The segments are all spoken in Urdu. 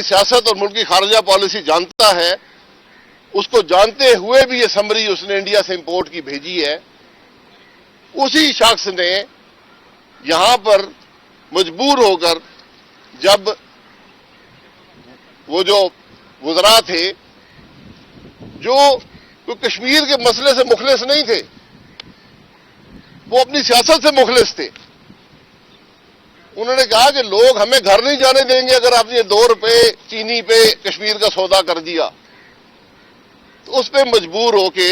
سیاست اور ملک کی خارجہ پالیسی جانتا ہے، اس کو جانتے ہوئے بھی یہ سمری اس نے انڈیا سے امپورٹ کی بھیجی ہے، اسی شخص نے یہاں پر مجبور ہو کر، جب وہ جو وزراء تھے جو کشمیر کے مسئلے سے مخلص نہیں تھے، وہ اپنی سیاست سے مخلص تھے، انہوں نے کہا کہ لوگ ہمیں گھر نہیں جانے دیں گے اگر آپ نے 2 روپے چینی پہ کشمیر کا سودا کر دیا، تو اس پہ مجبور ہو کے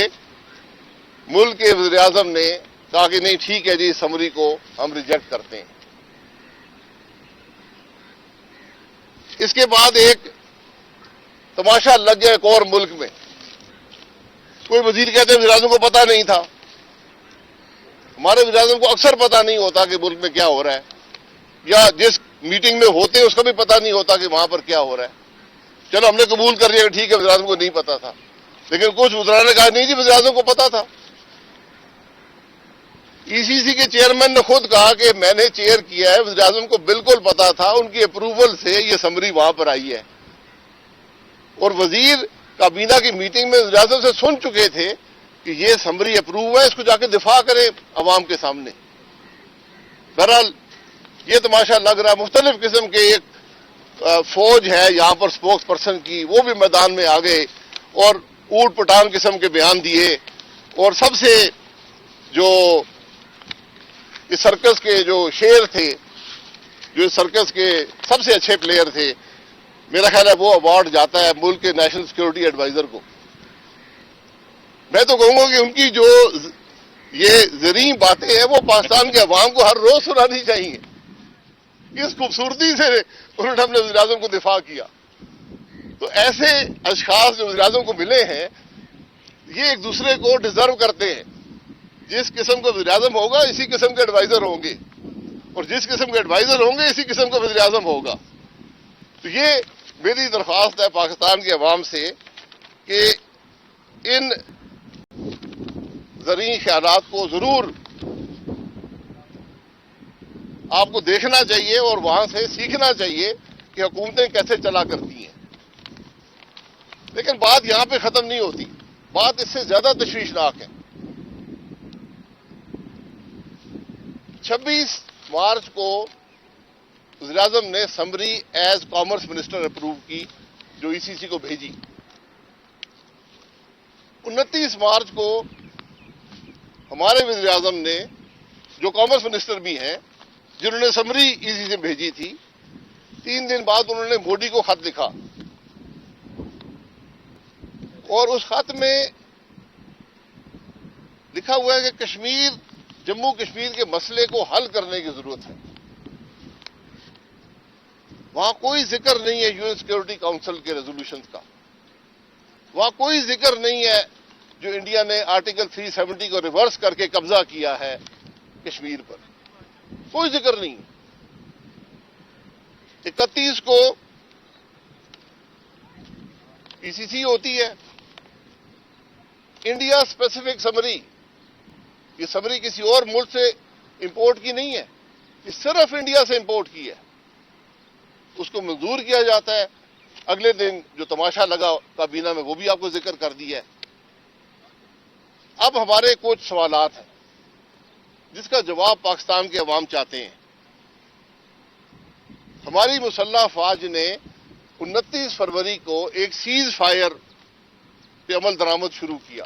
ملک کے وزیر اعظم نے کہا کہ نہیں ٹھیک ہے جی، سمری کو ہم ریجیکٹ کرتے ہیں۔ اس کے بعد ایک تماشا لگ گیا ایک اور ملک میں، کوئی وزیر کہتے ہیں وزیر اعظم کو پتہ نہیں تھا۔ ہمارے وزیر اعظم کو اکثر پتہ نہیں ہوتا کہ ملک میں کیا ہو رہا ہے، یا جس میٹنگ میں ہوتے ہیں اس کا بھی پتہ نہیں ہوتا کہ وہاں پر کیا ہو رہا ہے۔ چلو ہم نے قبول کر لیا کہ ٹھیک ہے وزیر اعظم کو نہیں پتا تھا، لیکن کچھ وزراء نے کہا نہیں جی وزیر اعظم کو پتا تھا۔ ای سی سی کے چیئرمین نے خود کہا کہ میں نے چیئر کیا ہے، وزیر اعظم کو بالکل پتا تھا، ان کی اپروول سے یہ سمری وہاں پر آئی ہے، اور وزیر کابینہ کی میٹنگ میں وزیر اعظم سے سن چکے تھے کہ یہ سمری اپروو ہے، اس کو جا کے دفاع کرے عوام کے سامنے۔ بہرحال یہ تماشا لگ رہا ہے، مختلف قسم کے ایک فوج ہے یہاں پر سپوکس پرسن کی، وہ بھی میدان میں آ گئے اور اوٹ پٹانگ قسم کے بیان دیے، اور سب سے جو اس سرکس کے جو شیر تھے، جو اس سرکس کے سب سے اچھے پلیئر تھے، میرا خیال ہے وہ ایوارڈ جاتا ہے ملک کے نیشنل سیکورٹی ایڈوائزر کو۔ میں تو کہوں گا کہ ان کی جو یہ زرعی باتیں ہیں وہ پاکستان کے عوام کو ہر روز سنانی چاہیے۔ اس خوبصورتی سے انہوں نے اپنے وزیر اعظم کو دفاع کیا۔ تو ایسے اشخاص جو وزیر اعظم کو ملے ہیں، یہ ایک دوسرے کو ڈیزرو کرتے ہیں۔ جس قسم کا وزیر اعظم ہوگا اسی قسم کے ایڈوائزر ہوں گے، اور جس قسم کے ایڈوائزر ہوں گے اسی قسم کا وزیر اعظم ہوگا۔ تو یہ میری درخواست ہے پاکستان کے عوام سے کہ ان زرعی خیالات کو ضرور آپ کو دیکھنا چاہیے اور وہاں سے سیکھنا چاہیے کہ حکومتیں کیسے چلا کرتی ہیں۔ لیکن بات یہاں پہ ختم نہیں ہوتی، بات اس سے زیادہ تشویشناک ہے۔ 26 مارچ کو وزیر اعظم نے summary as commerce minister approve کی، جو ای سی سی کو بھیجی۔ 29 مارچ کو ہمارے وزیر اعظم نے، جو کامرس منسٹر بھی ہیں، جنہوں نے سمری ای سی سے بھیجی تھی، 3 دن بعد انہوں نے مودی کو خط لکھا، اور اس خط میں لکھا ہوا ہے کہ جموں کشمیر کے مسئلے کو حل کرنے کی ضرورت ہے۔ وہاں کوئی ذکر نہیں ہے یو این سیکورٹی کاؤنسل کے ریزولوشنز کا، وہاں کوئی ذکر نہیں ہے جو انڈیا نے آرٹیکل 370 کو ریورس کر کے قبضہ کیا ہے کشمیر پر، کوئی ذکر نہیں۔ 31 کو ای سی سی ہوتی ہے، انڈیا اسپیسیفک سمری، یہ سمری کسی اور ملک سے امپورٹ کی نہیں ہے، یہ صرف انڈیا سے امپورٹ کی ہے۔ اس کو منظور کیا جاتا ہے، اگلے دن جو تماشا لگا کابینہ میں وہ بھی آپ کو ذکر کر دیا ہے۔ اب ہمارے کچھ سوالات ہیں جس کا جواب پاکستان کے عوام چاہتے ہیں۔ ہماری مسلح افواج نے 29 فروری کو ایک سیز فائر پہ عمل درآمد شروع کیا۔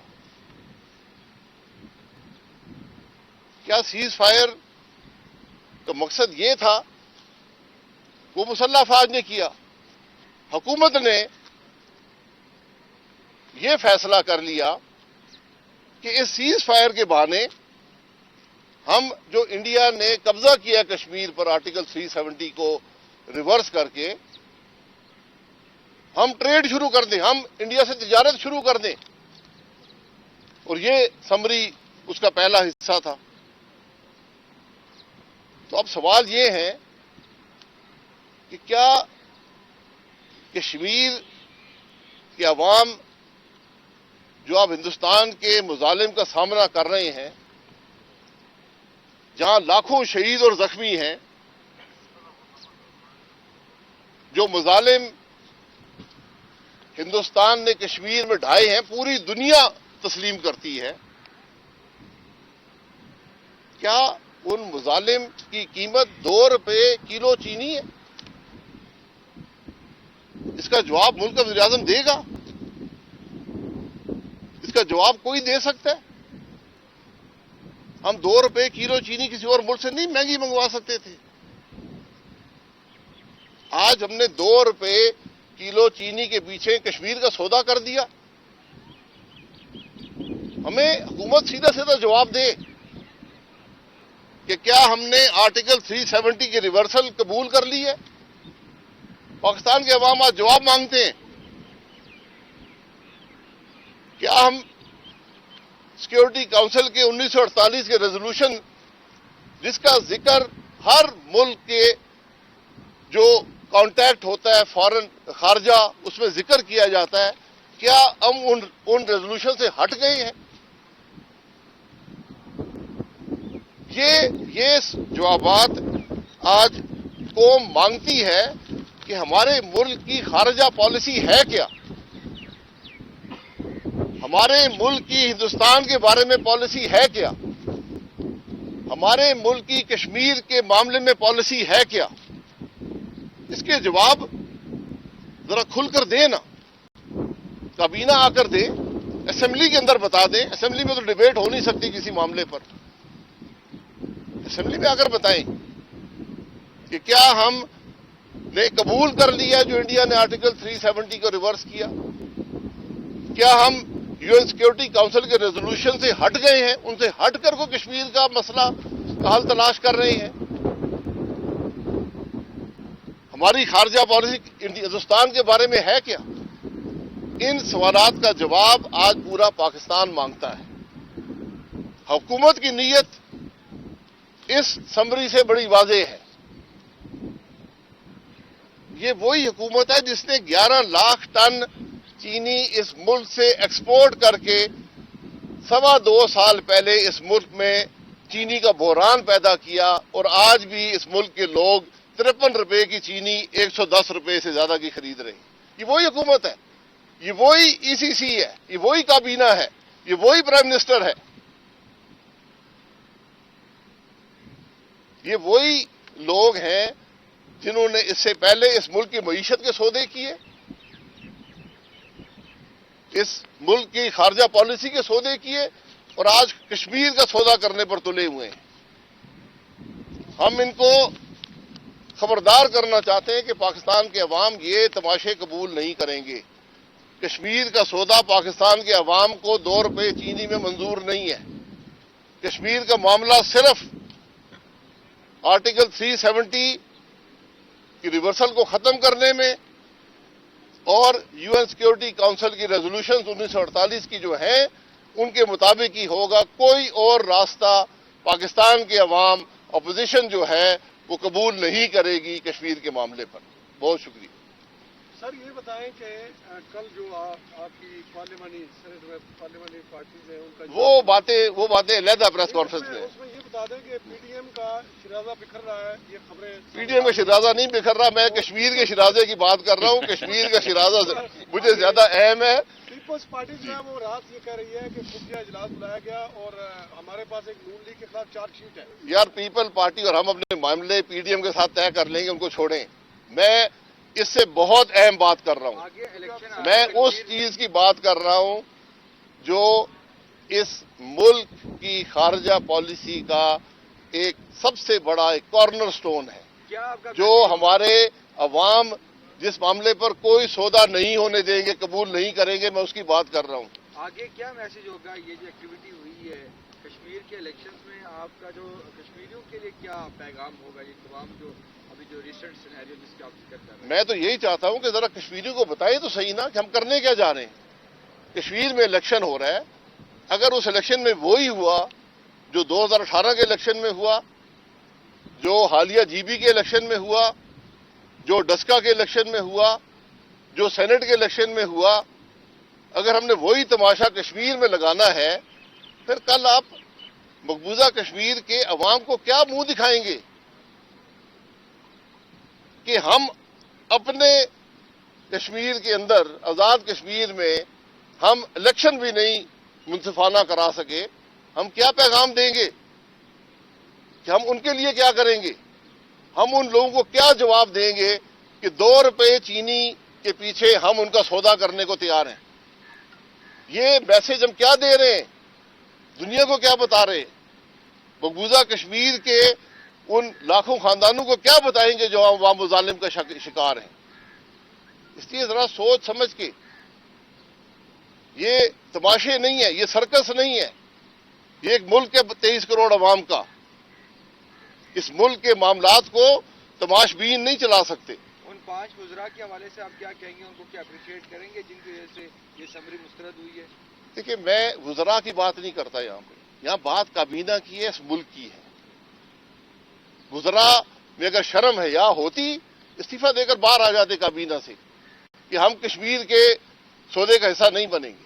کیا سیز فائر کا مقصد یہ تھا؟ وہ مسلح افواج نے کیا۔ حکومت نے یہ فیصلہ کر لیا کہ اس سیز فائر کے بہانے ہم جو انڈیا نے قبضہ کیا کشمیر پر آرٹیکل 370 کو ریورس کر کے، ہم ٹریڈ شروع کر دیں، ہم انڈیا سے تجارت شروع کر دیں، اور یہ سمری اس کا پہلا حصہ تھا۔ تو اب سوال یہ ہے کہ کیا کشمیر کے عوام جو اب ہندوستان کے مظالم کا سامنا کر رہے ہیں، جہاں لاکھوں شہید اور زخمی ہیں، جو مظالم ہندوستان نے کشمیر میں ڈھائے ہیں پوری دنیا تسلیم کرتی ہے، کیا ان مظالم کی قیمت 2 روپے کلو چینی ہے؟ اس کا جواب ملک کا وزیر اعظم دے گا؟ اس کا جواب کوئی دے سکتا ہے؟ ہم 2 روپے کلو چینی کسی اور ملک سے نہیں مہنگی منگوا سکتے تھے؟ آج ہم نے 2 روپے کلو چینی کے پیچھے کشمیر کا سودا کر دیا۔ ہمیں حکومت سیدھا سیدھا جواب دے کہ کیا ہم نے آرٹیکل 370 کی ریورسل قبول کر لی ہے؟ پاکستان کے عوام آج جواب مانگتے ہیں۔ کیا ہم سیکیورٹی کونسل کے 1948 کے ریزولوشن، جس کا ذکر ہر ملک کے جو کانٹیکٹ ہوتا ہے فارن خارجہ، اس میں ذکر کیا جاتا ہے، کیا ہم ان ریزولوشن سے ہٹ گئے ہیں؟ یہ جوابات آج قوم مانگتی ہے کہ ہمارے ملک کی خارجہ پالیسی ہے کیا؟ ہمارے ملک کی ہندوستان کے بارے میں پالیسی ہے کیا؟ ہمارے ملک کی کشمیر کے معاملے میں پالیسی ہے کیا؟ اس کے جواب ذرا کھل کر دیں نا، کابینہ آ کر دیں، اسمبلی کے اندر بتا دیں۔ اسمبلی میں تو ڈیبیٹ ہو نہیں سکتی کسی معاملے پر، اسمبلی میں آ کر بتائیں کہ کیا ہم نے قبول کر لیا جو انڈیا نے آرٹیکل 370 کو ریورس کیا؟ کیا ہم یو این سیکیورٹی کونسل کے ریزولوشن سے ہٹ گئے ہیں؟ ان سے ہٹ کر کو کشمیر کا مسئلہ کا حل تلاش کر رہے ہیں؟ ہماری خارجہ پالیسی ہندوستان کے بارے میں ہے کیا؟ ان سوالات کا جواب آج پورا پاکستان مانگتا ہے۔ حکومت کی نیت اس سمری سے بڑی واضح ہے۔ یہ وہی حکومت ہے جس نے 11 لاکھ ٹن چینی اس ملک سے ایکسپورٹ کر کے 2.25 سال پہلے اس ملک میں چینی کا بحران پیدا کیا، اور آج بھی اس ملک کے لوگ 53 روپے کی چینی 110 روپے سے زیادہ کی خرید رہے ہیں۔ یہ وہی حکومت ہے، یہ وہی ای سی سی ہے، یہ وہی کابینہ ہے، یہ وہی پرائم منسٹر ہے، یہ وہی لوگ ہیں جنہوں نے اس سے پہلے اس ملک کی معیشت کے سودے کیے، اس ملک کی خارجہ پالیسی کے سودے کیے، اور آج کشمیر کا سودا کرنے پر تلے ہوئے ہیں۔ ہم ان کو خبردار کرنا چاہتے ہیں کہ پاکستان کے عوام یہ تماشے قبول نہیں کریں گے۔ کشمیر کا سودا پاکستان کے عوام کو 2 روپے چینی میں منظور نہیں ہے۔ کشمیر کا معاملہ صرف آرٹیکل 370 کی ریورسل کو ختم کرنے میں اور یو این سیکیورٹی کونسل کی ریزولوشنز 1948 کی جو ہیں ان کے مطابق ہی ہوگا۔ کوئی اور راستہ پاکستان کے عوام، اپوزیشن جو ہے وہ قبول نہیں کرے گی کشمیر کے معاملے پر۔ بہت شکریہ۔ سر یہ بتائیں کہ کل جو آپ کی پارلیمانی پارٹیز ہیں ان کا وہ باتیں علیحدہ پریس کانفرنس میں، اس میں یہ بتا دیں کہ پی ڈی ایم کا شرازہ بکھر رہا ہے، یہ خبریں پی ڈی ایم کا شرازہ نہیں بکھر رہا، میں کشمیر کے شرازے کی بات کر رہا ہوں۔ کشمیر کا شرازہ مجھے زیادہ اہم ہے۔ پیپلز پارٹی جو ہے وہ رات یہ کہہ رہی ہے کہ خفیہ اجلاس بلایا گیا اور ہمارے پاس ایک نون لیگ کے خلاف چارج شیٹ ہے۔ یار پیپل پارٹی اور ہم اپنے معاملے پی ڈی ایم کے ساتھ طے کر لیں گے، ان کو چھوڑیں۔ میں اس سے بہت اہم بات کر رہا ہوں، میں اس چیز کی بات کر رہا ہوں جو اس ملک کی خارجہ پالیسی کا ایک سب سے بڑا ایک کارنر سٹون ہے، جو ہمارے عوام جس معاملے پر کوئی سودا نہیں ہونے دیں گے، قبول نہیں کریں گے، میں اس کی بات کر رہا ہوں۔ آگے کیا میسج ہوگا؟ یہ جو ایکٹیویٹی ہوئی ہے کشمیر کے الیکشنز میں، آپ کا جو کشمیریوں کے لیے کیا پیغام ہوگا؟ یہ تمام جو ابھی جو ریسنٹ سینیریو جس کی آپ ذکر کر رہے ہیں، میں تو یہی چاہتا ہوں کہ ذرا کشمیریوں کو بتائیں تو صحیح نا کہ ہم کرنے کیا جا رہے ہیں۔ کشمیر میں الیکشن ہو رہا ہے، اگر اس الیکشن میں وہی ہوا جو 2018 کے الیکشن میں ہوا، جو حالیہ جی بی کے الیکشن میں ہوا، جو ڈسکا کے الیکشن میں ہوا، جو سینٹ کے الیکشن میں ہوا، اگر ہم نے وہی تماشا کشمیر میں لگانا ہے، پھر کل آپ مقبوضہ کشمیر کے عوام کو کیا منہ دکھائیں گے کہ ہم اپنے کشمیر کے اندر آزاد کشمیر میں ہم الیکشن بھی نہیں منصفانہ کرا سکے، ہم کیا پیغام دیں گے کہ ہم ان کے لیے کیا کریں گے؟ ہم ان لوگوں کو کیا جواب دیں گے کہ 2 روپے چینی کے پیچھے ہم ان کا سودا کرنے کو تیار ہیں؟ یہ میسج ہم کیا دے رہے ہیں؟ دنیا کو کیا بتا رہے ہیں؟ مقبوضہ کشمیر کے ان لاکھوں خاندانوں کو کیا بتائیں گے جو وہاں مظالم کا شکار ہیں؟ اس لیے ذرا سوچ سمجھ کے، یہ تماشے نہیں ہے، یہ سرکس نہیں ہے، یہ ایک ملک ہے 23 کروڑ عوام کا. اس ملک کے معاملات کو تماش بین نہیں چلا سکتے. ان 5 وزراء کے حوالے سے آپ کیا کہیں گے؟ ان کو کیا اپریشیٹ کریں گے جن کی وجہ سے یہ سمری مسترد ہوئی ہے؟ دیکھیے، میں وزراء کی بات نہیں کرتا یہاں پہ، یہاں بات کابینہ کی ہے، اس ملک کی ہے. وزراء میں اگر شرم ہے یا ہوتی، استعفیٰ دے کر باہر آ جاتے کابینہ سے کہ ہم کشمیر کے سودے کا حصہ نہیں بنیں گے.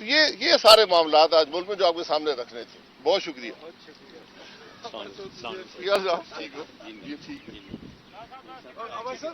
تو یہ سارے معاملات آج ملک میں جو آپ کے سامنے رکھنے تھے. بہت شکریہ. بہت شکریہ. ٹھیک ہو؟ یہ ٹھیک ہے. اور اب سر